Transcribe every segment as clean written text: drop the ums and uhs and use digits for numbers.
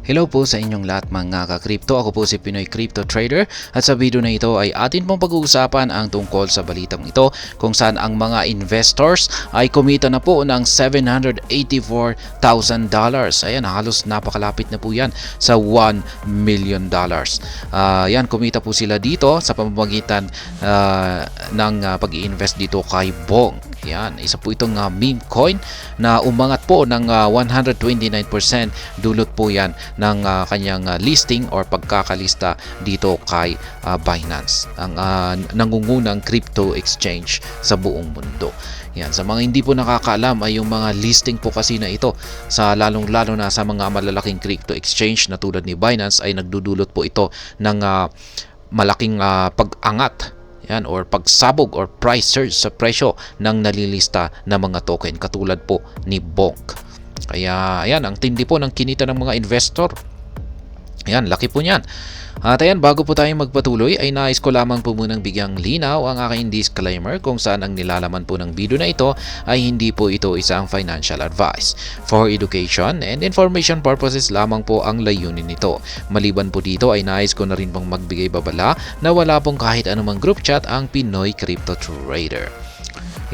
Hello po sa inyong lahat mga ka-crypto. Ako po si Pinoy Crypto Trader at sa video na ito ay atin pong pag-uusapan ang tungkol sa balitang ito kung saan ang mga investors ay kumita na po ng $784,000. Ayan, halos napakalapit na po yan sa $1 million. Yan, kumita po sila dito sa pamamagitan ng pag-i-invest dito kay Bong. Yan, isa po itong meme coin na umangat po ng 129%. Dulot po yan ng kanyang listing or pagkakalista dito kay Binance, ang nangungunang crypto exchange sa buong mundo. Yan, sa mga hindi po nakakaalam ay yung mga listing po kasi na ito sa lalong-lalo na sa mga malalaking crypto exchange na tulad ni Binance ay nagdudulot po ito ng malaking pag-angat yan or pagsabog or price surge sa presyo ng nalilista na mga token katulad po ni Bonk. Kaya ayan, ang tindi po ng kinita ng mga investor. Ayan, laki po niyan. At ayan, bago po tayo magpatuloy ay nais ko lamang po munang bigyang linaw ang aking disclaimer kung saan ang nilalaman po ng video na ito ay hindi po ito isang financial advice. For education and information purposes lamang po ang layunin nito. Maliban po dito ay nais ko na rin pong magbigay babala na wala pong kahit anumang group chat ang Pinoy Crypto Trader.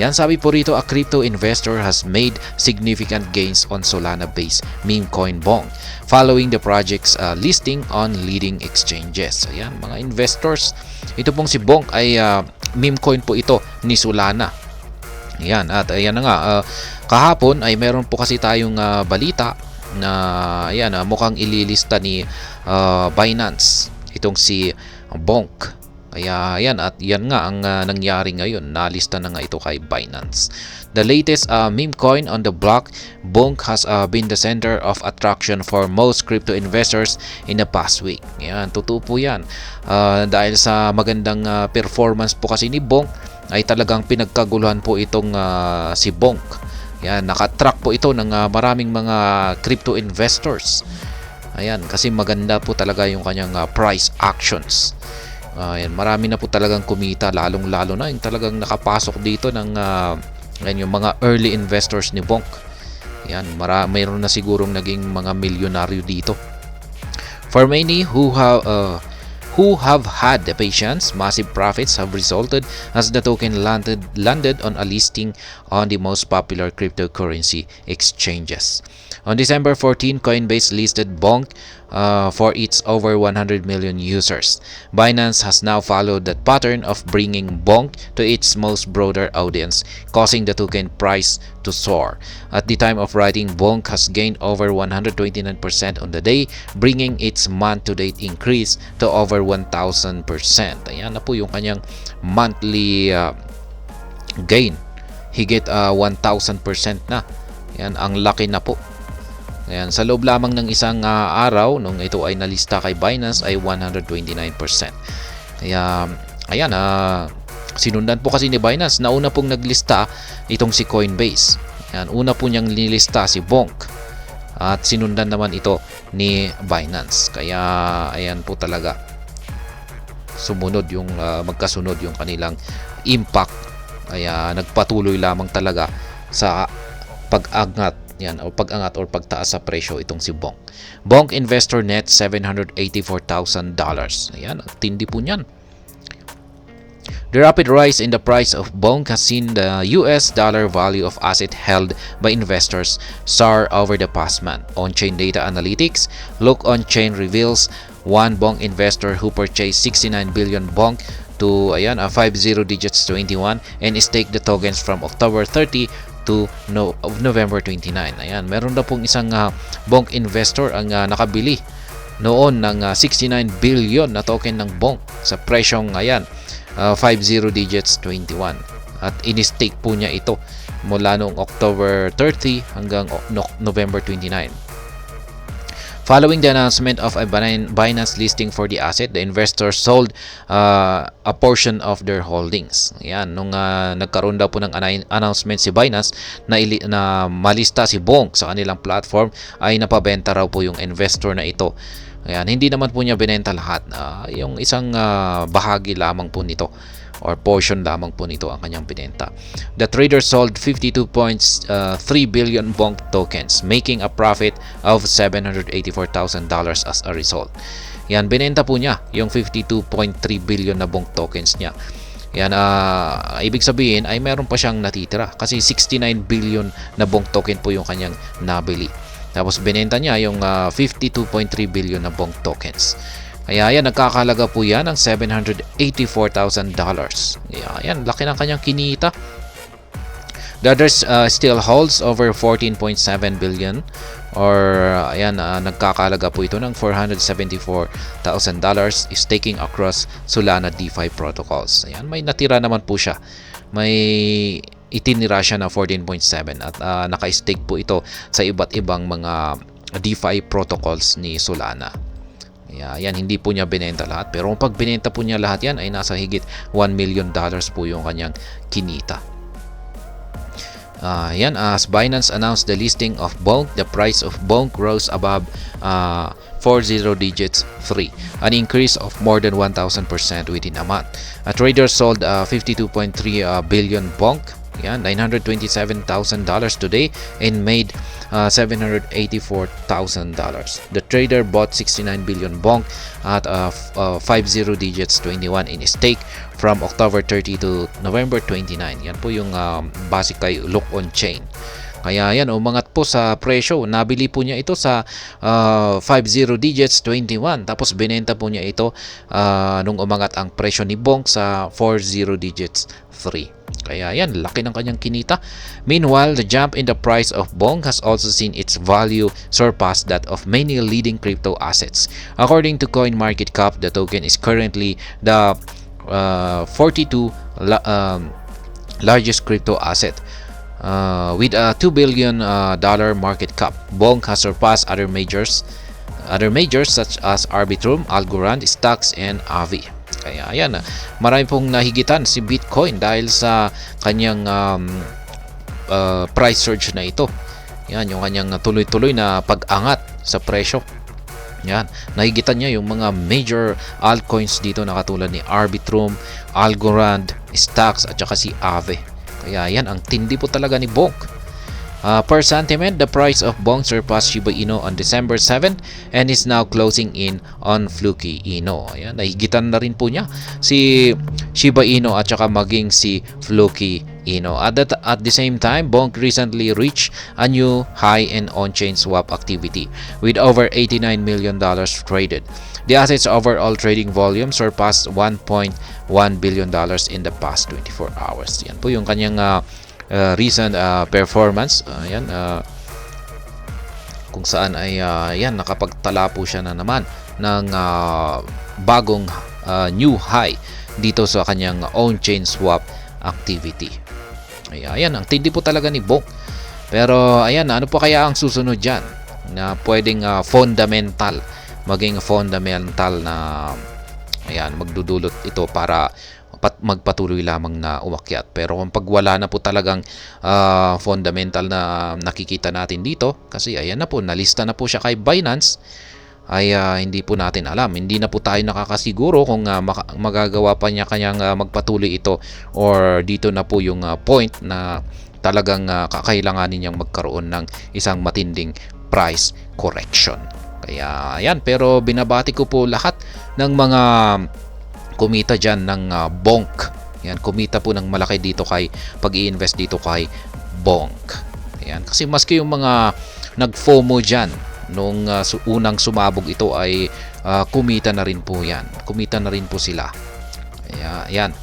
Yan, sabi po rito, a crypto investor has made significant gains on Solana-based meme coin Bong following the project's listing on leading exchanges. Ayan, mga investors. Ito pong si Bong ay meme coin po ito ni Solana. Ayan, at ayan na nga, kahapon ay meron po kasi tayong balita na ayan, mukhang ililista ni Binance itong si Bonk. Kaya yan, at yan nga ang nangyari ngayon, nalista na nga ito kay Binance. The latest meme coin on the block, Bonk has been the center of attraction for most crypto investors in the past week. Yan, totoo po yan. Dahil sa magandang performance po kasi ni Bonk, ay talagang pinagkaguluhan po itong si Bonk. Yan, nakatrack po ito ng maraming mga crypto investors. Ayan, kasi maganda po talaga yung kanyang price actions. Yan, marami na po talagang kumita, lalong-lalo na yung talagang nakapasok dito ng yung mga early investors ni Bonk. Yan, mayroon na sigurong naging mga milyonaryo dito. For many who have had the patience, massive profits have resulted as the token landed on a listing on the most popular cryptocurrency exchanges. On December 14, Coinbase listed Bonk for its over 100 million users. Binance has now followed that pattern of bringing Bonk to its most broader audience, causing the token price to soar. At the time of writing, Bonk has gained over 129% on the day, bringing its month-to-date increase to over 1,000%. Ayan na po yung kanyang monthly gain. Higit 1,000% na. Yan, ang laki na po. Ayan, sa loob lamang ng isang araw nung ito ay nalista kay Binance ay 129%. Kaya ayan, sinundan po kasi ni Binance. Nauna pong naglista itong si Coinbase. Ayan, una po niyang nilista si Bonk at sinundan naman ito ni Binance. Kaya ayan po talaga, sumunod yung magkasunod yung kanilang impact. Kaya nagpatuloy lamang talaga sa pag-angat yan o pag-angat or pagtaas sa presyo itong si Bonk. Bonk investor net $784,000. Ayan, tindi po niyan. The rapid rise in the price of Bonk has seen the US dollar value of asset held by investors soar over the past month. On-chain data analytics, Look On-chain reveals one Bonk investor who purchased 69 billion Bonk to 50 digits 21 and staked the tokens from October 30 to November 29. Ayan, meron na pong isang Bonk investor ang nakabili noon ng 69 billion na token ng Bonk sa presyong 50 digits 21. At in-stake po niya ito mula noong October 30 hanggang November 29. Following the announcement of a Binance listing for the asset, the investors sold a portion of their holdings. Ayan, nung nagkaroon daw po ng announcement si Binance na malista si Bonk sa kanilang platform, ay napabenta raw po yung investor na ito Ayan, hindi naman po niya binenta lahat. Yung isang bahagi lamang po nito or portion lamang po nito ang kanyang binenta. The trader sold 52.3 billion Bonk tokens, making a profit of $784,000 as a result. Yan, binenta po niya yung 52.3 billion na Bonk tokens niya. Yan, ibig sabihin ay meron pa siyang natitira kasi 69 billion na Bonk token po yung kanyang nabili. Tapos binenta niya yung 52.3 billion na Bonk tokens. Kaya yan, nagkakalaga po yan ng $784,000. Yan, laki ng kanyang kinita. The others still holds over 14.7 billion or ayan, nagkakalaga po ito ng $474,000 staking across Solana DeFi protocols. Ayan, may natira naman po siya. May itinira siya na 14.7 at naka-stake po ito sa iba't ibang mga DeFi protocols ni Solana. Yan, hindi po niya binenta lahat. Pero pag binenta po niya lahat yan, ay nasa higit $1 million po yung kanyang kinita. Yan, as Binance announced the listing of Bonk, the price of Bonk rose above 40 digits 3, an increase of more than 1,000% within a month. A trader sold 52.3 billion Bonk, yan, $927,000 today and made $784,000. The trader bought 69 billion Bonk at 50 digits 21 in stake from October 30 to November 29. Yan po yung basic kay Look On Chain. Kaya yan, umangat po sa presyo. Nabili po niya ito sa 50 digits 21. Tapos binenta po niya ito nung umangat ang presyo ni Bonk sa 40 digits 3. Kaya yan, laki ng kanyang kinita. Meanwhile, the jump in the price of Bonk has also seen its value surpass that of many leading crypto assets. According to CoinMarketCap, the token is currently the 42 largest crypto asset. With a $2 billion market cap, Bonk has surpassed other majors such as Arbitrum, Algorand, Stacks, and Aave. Kaya ayan, marami pong nahigitan si Bitcoin dahil sa kanyang price surge na ito. Yan, yung kanyang tuloy-tuloy na pag-angat sa presyo. Yan, nahigitan niya yung mga major altcoins dito na katulad ni Arbitrum, Algorand, Stacks at saka si Aave. Kaya yan, ang tindi po talaga ni Bonk. Per sentiment, the price of Bonk surpassed Shiba Inu on December 7 and is now closing in on Fluky Inu. Ayan, nahigitan na rin po niya si Shiba Inu at saka maging si Fluky Inu. At the same time, Bonk recently reached a new high in on-chain swap activity with over $89 million traded. The asset's overall trading volume surpassed $1.1 billion in the past 24 hours. Yan po yung kanyang recent performance. Kung saan ay yan, nakapagtala po siya na naman ng bagong new high dito sa kanyang on-chain swap activity. Ayan, ang tindi po talaga ni Bonk. Pero ayan, ano po kaya ang susunod dyan na pwedeng maging fundamental na ayan, magdudulot ito para magpatuloy lamang na umakyat. Pero kung pag wala na po talagang fundamental na nakikita natin dito, kasi ayan na po, nalista na po siya kay Binance, ay hindi po natin alam. Hindi na po tayo nakakasiguro kung magagawa pa niya kanyang magpatuloy ito or dito na po yung point na talagang kakailanganin niyang magkaroon ng isang matinding price correction. Kaya ayan, pero binabati ko po lahat ng mga kumita dyan ng Bonk. Yan, kumita po ng malaki dito pag i-invest dito kay Bonk. Ayan, kasi maski yung mga nag-FOMO dyan nung unang sumabog ito ay kumita na rin po yan. Kumita na rin po sila. Ayan.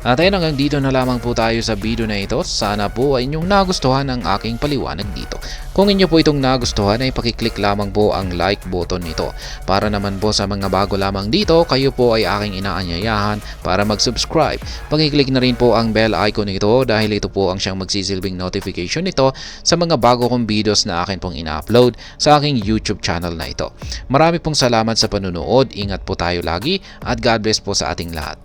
At ayun, hanggang dito na lamang po tayo sa video na ito. Sana po ay inyong nagustuhan ang aking paliwanag dito. Kung inyo po itong nagustuhan ay pakiclick lamang po ang like button nito. Para naman po sa mga bago lamang dito, kayo po ay aking inaanyayahan para mag-subscribe. Pakiclick na rin po ang bell icon nito dahil ito po ang siyang magsisilbing notification nito sa mga bago kong videos na akin pong ina-upload sa aking YouTube channel na ito. Marami pong salamat sa panunood. Ingat po tayo lagi at God bless po sa ating lahat.